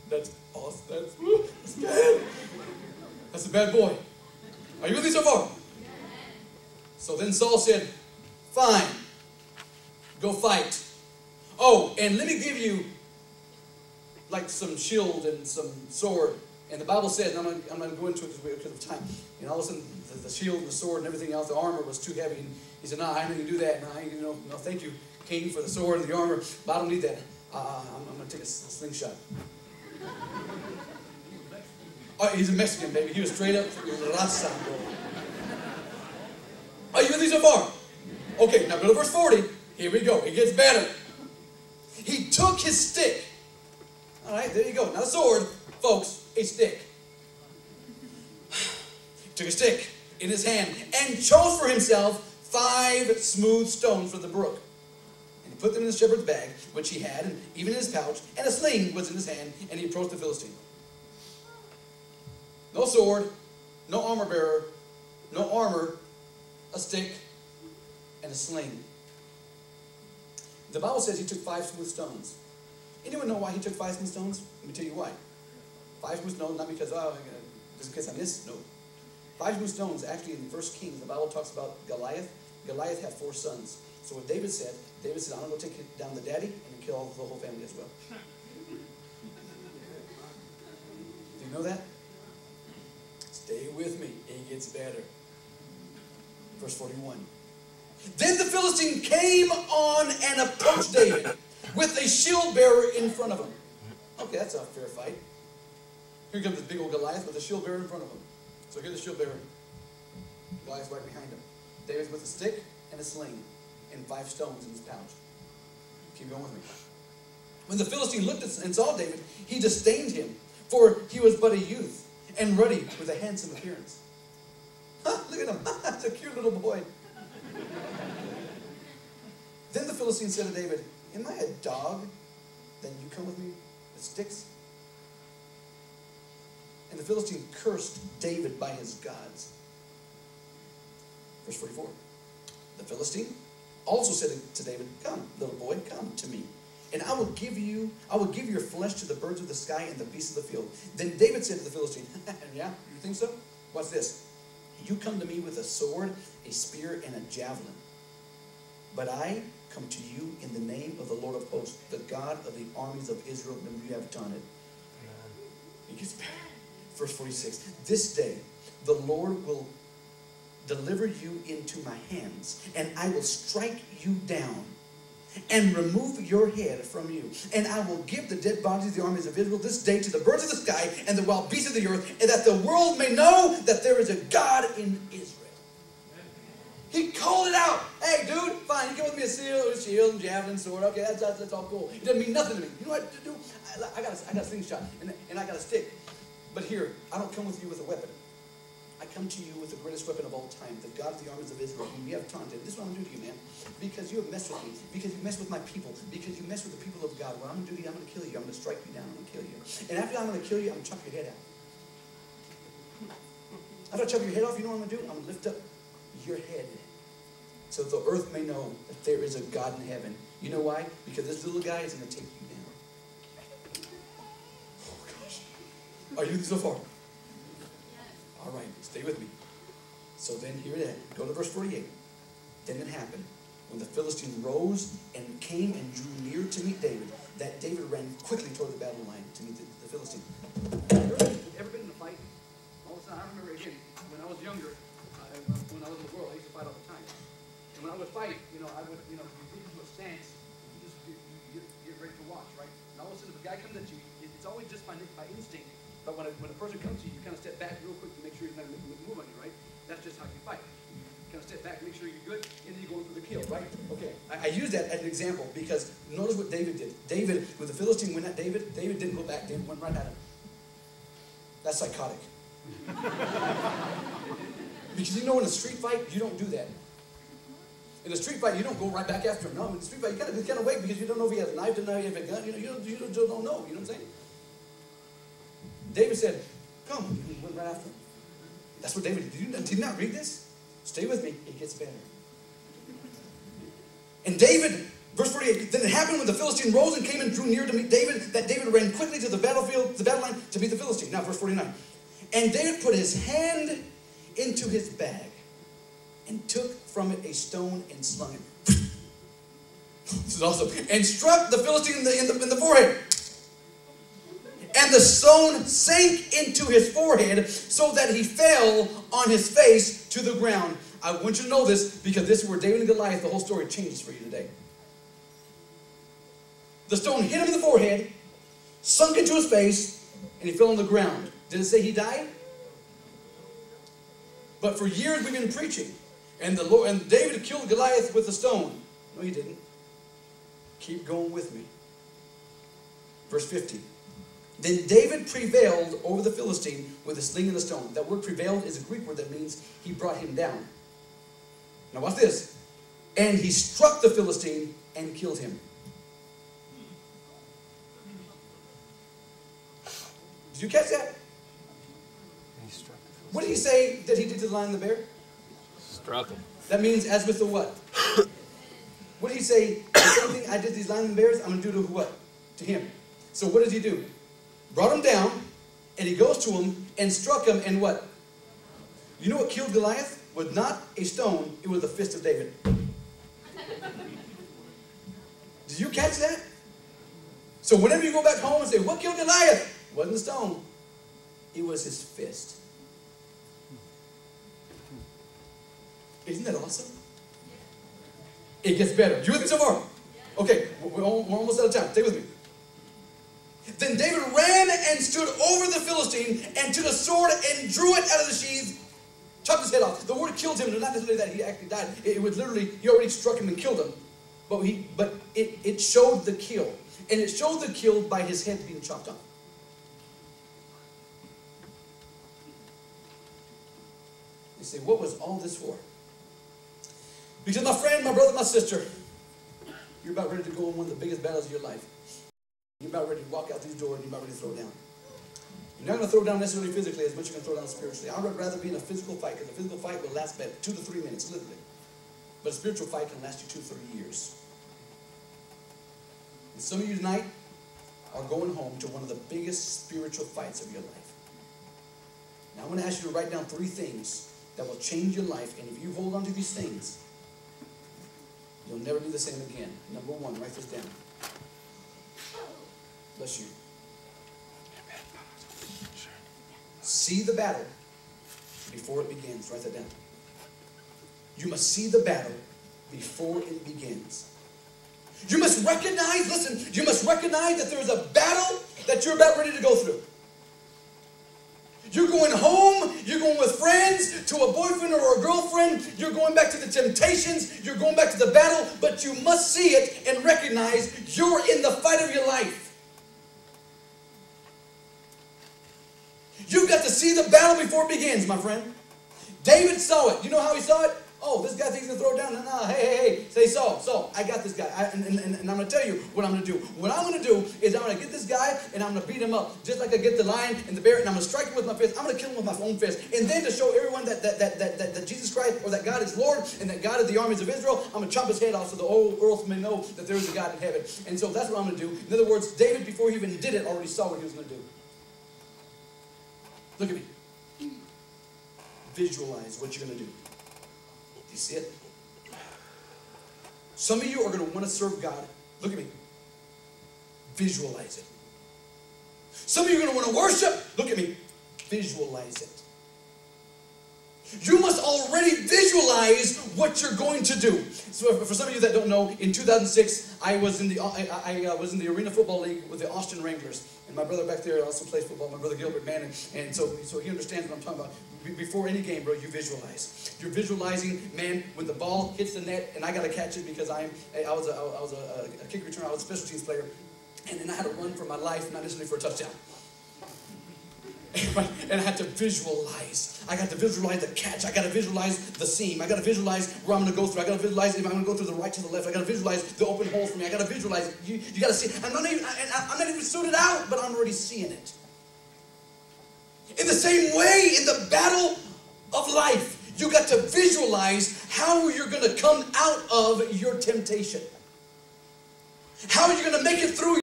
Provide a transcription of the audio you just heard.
That's awesome. That's bad. That's a bad boy. Are you with me so far? So then Saul said, fine, go fight. Oh, and let me give you like some shield and some sword. And the Bible says, and I'm going to go into it because of time. And all of a sudden, the shield and the sword and everything else, the armor was too heavy. And he said, no, I ain't going to do that. No, thank you, King, for the sword and the armor. But I don't need that. I'm going to take a slingshot. Oh, he's a Mexican, baby. He was straight up raza. Are you with me so far? Okay, now go to verse 40. Here we go. It gets better. He took his stick. All right, there you go. Not a sword, folks, a stick. Took a stick in his hand and chose for himself 5 smooth stones from the brook. And he put them in the shepherd's bag, which he had, and even in his pouch, and a sling was in his hand, and he approached the Philistine. No sword, no armor bearer, no armor, a stick, and a sling. The Bible says he took 5 smooth stones. Anyone know why he took 5 smooth stones? Let me tell you why. 5 smooth stones, not because, just in case I missed, no. 5 smooth stones, actually in 1 Kings, the Bible talks about Goliath. Goliath had 4 sons. So what David said, I'm going to go take down the daddy and then kill the whole family as well. Do you know that? Stay with me. It gets better. Verse 41. Then the Philistine came on and approached David with a shield bearer in front of him. Okay, that's a fair fight. Here comes this big old Goliath with a shield bearer in front of him. So here's the shield bearer. Goliath's right behind him. David's with a stick and a sling and 5 stones in his pouch. Keep going with me. When the Philistine looked and saw David, he disdained him, for he was but a youth and ruddy with a handsome appearance. Look at him. That's a cute little boy. Then the Philistine said to David, am I a dog that you come with me with sticks? And the Philistine cursed David by his gods. Verse 44. The Philistine also said to David, come, little boy, come to me, and I will give your flesh to the birds of the sky and the beasts of the field. Then David said to the Philistine, yeah, you think so? What's this? You come to me with a sword, a spear, and a javelin. But I come to you in the name of the Lord of hosts, the God of the armies of Israel, whom you have taunted. It gets better. Verse 46. This day the Lord will deliver you into my hands, and I will strike you down and remove your head from you. And I will give the dead bodies of the armies of Israel this day to the birds of the sky and the wild beasts of the earth, and that the world may know that there is a God in Israel. He called it out. Hey, dude, fine, you come with me a shield and javelin, sword. Okay, that's all cool. It doesn't mean nothing to me. You know what to do? I got a slingshot, and I got a stick. But here, I don't come with you with a weapon. I come to you with the greatest weapon of all time, the God of the armies of Israel, whom you have taunted. This is what I'm going to do to you, man. Because you have messed with me. Because you messed with my people. Because you messed with the people of God. What I'm going to do to you, I'm going to kill you. I'm going to strike you down. I'm going to kill you. And after I'm going to kill you, I'm going to chop your head out. After I chop your head off, you know what I'm going to do? I'm going to lift up your head so the earth may know that there is a God in heaven. You know why? Because this little guy is going to take you down. Oh, gosh. Are you so far? All right, stay with me. So then here it is. Go to verse 48. Then it happened, when the Philistine rose and came and drew near to meet David, that David ran quickly toward the battle line to meet the Philistine. Ever been in a fight? All of a sudden, I remember again, when I was younger, when I was in the world, I used to fight all the time. And when I would fight, I would, you get into a stance, you get ready to watch, right? And all of a sudden, if a guy comes at you, it's always just by instinct. But when a person comes to you, you kind of step back real quick to make sure he's not making a move on you, right? That's just how you fight. You kind of step back, make sure you're good, and then you go for the kill, right? Okay. I use that as an example because notice what David did. David, when the Philistine went at David didn't go back. David went right at him. That's psychotic. Because in a street fight, you don't do that. In a street fight, you don't go right back after him. No, in a street fight, you kind of wait because you don't know if he has a knife, don't know if he has a gun. You don't know. You know what I'm saying? David said, come. He went right after him. That's what David did. Did you not read this? Stay with me. It gets better. And David Verse 48, then it happened when the Philistine rose and came and drew near to meet David, that David ran quickly to the battlefield, the battle line, to meet the Philistine. Now, verse 49. And David put his hand into his bag and took from it a stone and slung it. This is awesome. And struck the Philistine in the forehead. And the stone sank into his forehead so that he fell on his face to the ground. I want you to know this because this is where David and Goliath, the whole story changes for you today. The stone hit him in the forehead, sunk into his face, and he fell on the ground. Did it say he died? But for years we've been preaching. And David killed Goliath with a stone. No, he didn't. Keep going with me. Verse 50. Then David prevailed over the Philistine with a sling and a stone. That word prevailed is a Greek word that means he brought him down. Now watch this. And he struck the Philistine and killed him. Did you catch that? What did he say that he did to the lion and the bear? Struck him. That means as with the what? What did he say? The same thing I did to these lions and bears, I'm going to do to what? To him. So what does he do? Brought him down, and he goes to him and struck him, and what? You know what killed Goliath? Was not a stone, it was the fist of David. Did you catch that? So whenever you go back home and say, what killed Goliath? It wasn't the stone. It was his fist. Isn't that awesome? It gets better. You with me so far? Okay, we're almost out of time. Stay with me. Then David ran and stood over the Philistine and took a sword and drew it out of the sheath, chopped his head off. The word killed him, and not necessarily that he actually died. It was literally, he already struck him and killed him. But it showed the kill. And it showed the kill by his head being chopped off. You say, what was all this for? Because my friend, my brother, my sister, you're about ready to go in one of the biggest battles of your life. You're about ready to walk out these doors and you're about ready to throw down. You're not going to throw down necessarily physically as much as you're going to throw down spiritually. I would rather be in a physical fight because a physical fight will last about 2 to 3 minutes, literally. But a spiritual fight can last you 2 to 3 years. And some of you tonight are going home to one of the biggest spiritual fights of your life. Now I'm going to ask you to write down 3 things that will change your life. And if you hold on to these things, you'll never be the same again. Number 1, write this down. Bless you. See the battle before it begins. Write that down. You must see the battle before it begins. You must recognize, listen, you must recognize that there's a battle that you're about ready to go through. You're going home, you're going with friends, to a boyfriend or a girlfriend, you're going back to the temptations, you're going back to the battle, but you must see it and recognize you're in the fight of your life. You've got to see the battle before it begins, my friend. David saw it. You know how he saw it? Oh, this guy thinks he's going to throw it down. No, hey. Say, Saul, I got this guy. And I'm going to tell you what I'm going to do. What I'm going to do is I'm going to get this guy and I'm going to beat him up. Just like I get the lion and the bear and I'm going to strike him with my fist. I'm going to kill him with my own fist. And then to show everyone that Jesus Christ or that God is Lord and that God is the armies of Israel, I'm going to chop his head off so the whole earth may know that there is a God in heaven. And so that's what I'm going to do. In other words, David, before he even did it, already saw what he was going to do. Look at me. Visualize what you're going to do. Do you see it? Some of you are going to want to serve God. Look at me. Visualize it. Some of you are going to want to worship. Look at me. Visualize it. You must already visualize what you're going to do. So for some of you that don't know, in 2006, I was in the Arena Football League with the Austin Wranglers. And my brother back there also plays football, my brother Gilbert, man. And so he understands what I'm talking about. Before any game, bro, you visualize. You're visualizing, man, when the ball hits the net, and I got to catch it because I was a kick returner, I was a special teams player. And then I had to run for my life, not necessarily for a touchdown. And I had to visualize. I got to visualize the catch. I got to visualize the seam. I got to visualize where I'm going to go through. I got to visualize if I'm going to go through the right to the left. I got to visualize the open hole for me. I got to visualize. You got to see. I'm not even suited out, but I'm already seeing it. In the same way, in the battle of life, you got to visualize how you're going to come out of your temptation. How are you going to make it through